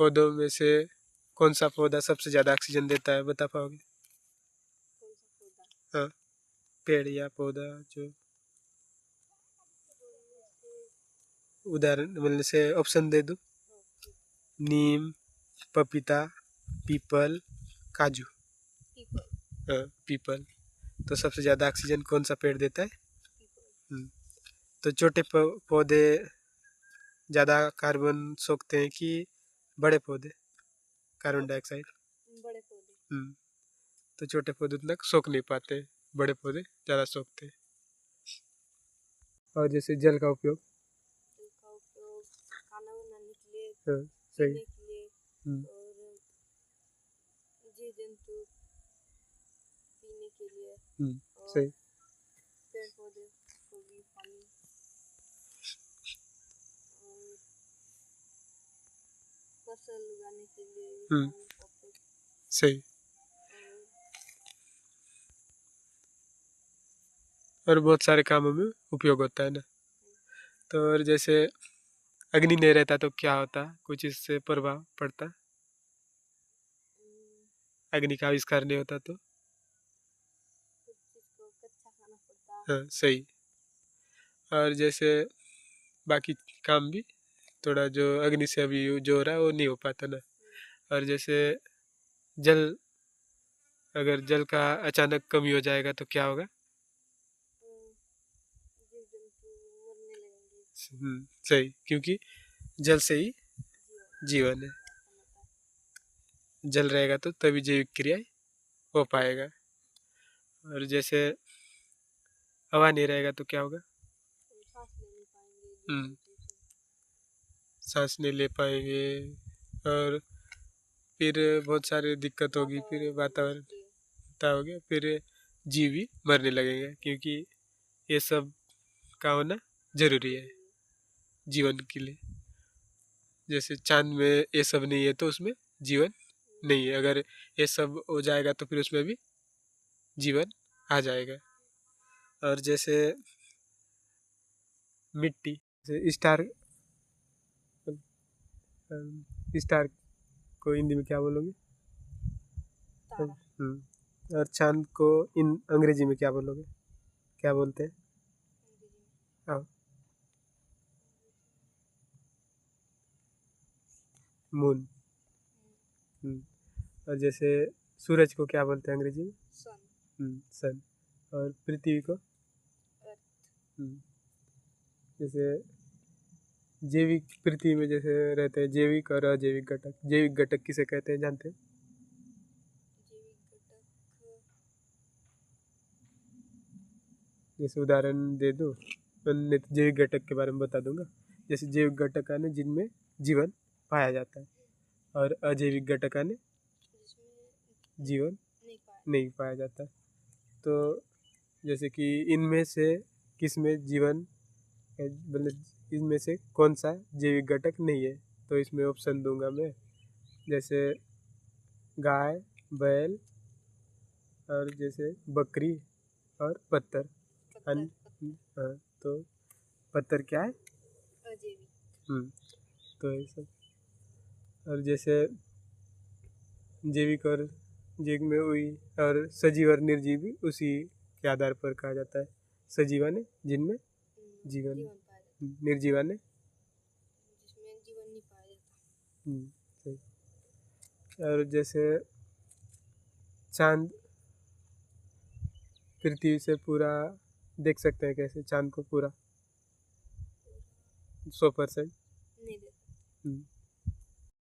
पौधों में से कौन सा पौधा सबसे ज़्यादा ऑक्सीजन देता है, बता पाओगे? कौन सा पौधा? हाँ, पेड़ या पौधा जो उदाहरण मतलब से ऑप्शन दे दो। नीम, पपीता, पीपल, काजू। पीपल। हाँ, पीपल। तो सबसे ज़्यादा ऑक्सीजन कौन सा पेड़ देता है? पीपल। तो छोटे पौधे ज़्यादा कार्बन सोखते हैं कि बड़े पौधे कार्बन डाइऑक्साइड? बड़े पौधे। तो छोटे पौधे उतना सोख नहीं पाते, बड़े पौधे ज़्यादा सोखते हैं। और जैसे जल का उपयोग खाना बनाने के लिए, हाँ, सही। पीने के लिए, और जीव जंतु पीने के लिए, सही। पेड़ पौधे को भी पानी, और फसल उगाने के लिए भी पानी का उपयोग। सही। और बहुत सारे कामों में उपयोग होता है ना। तो और जैसे अग्नि नहीं रहता तो क्या होता, कुछ इससे प्रभाव पड़ता? अग्नि का आविष्कार नहीं होता तो? कुछ चीज को कच्चा खाना पड़ता। हाँ, सही। और जैसे बाकी काम भी थोड़ा जो अग्नि से अभी जो हो रहा है वो नहीं हो पाता ना। और जैसे जल, अगर जल का अचानक कमी हो जाएगा तो क्या होगा? जीव जंतु मरने लगेंगे। सही, क्योंकि जल से ही जीवन है। जल रहेगा तो तभी जैविक क्रियाएं हो पाएगा। और जैसे हवा नहीं रहेगा तो क्या होगा? सांस नहीं ले पाएंगे, और फिर बहुत सारी दिक्कत होगी, फिर वातावरण हो गया, फिर जीव भी मरने लगेंगे, क्योंकि ये सब का होना जरूरी है जीवन के लिए। जैसे चांद में ये सब नहीं है तो उसमें जीवन नहीं है, अगर ये सब हो जाएगा तो फिर उसमें भी जीवन आ जाएगा। और जैसे मिट्टी, जैसे स्टार, स्टार को हिंदी में क्या बोलोगे? और चांद को इन अंग्रेजी में क्या बोलोगे, क्या बोलते हैं? हाँ, मून। और जैसे सूरज को क्या बोलते हैं अंग्रेजी में? सन। और पृथ्वी को? जैसे जैविक पृथ्वी में जैसे रहते हैं जैविक और अजैविक घटक, जैविक घटक किसे कहते हैं, जानते हैं? जैसे उदाहरण दे दो, मैं जैविक घटक के बारे में बता दूंगा। जैसे जैविक घटक आने जिनमें जीवन पाया जाता है, और अजैविक घटक आने जीवन नहीं पाया जाता। तो जैसे कि इनमें से किस में जीवन, मतलब इनमें से कौन सा जैविक घटक नहीं है, तो इसमें ऑप्शन दूंगा मैं। जैसे गाय, बैल, और जैसे बकरी और पत्थर। हाँ, तो पत्थर क्या है? अजैविक। तो ये सब। और जैसे जैविक और जैविक में हुई, और सजीव और निर्जीव भी उसी के आधार पर कहा जाता है। सजीवा ने जिनमें जीवन, निर्जीवा ने जिसमें जीवन नहीं पाया जाता। और जैसे चांद पृथ्वी से पूरा देख सकते हैं कैसे, चांद को पूरा 100% नहीं देख।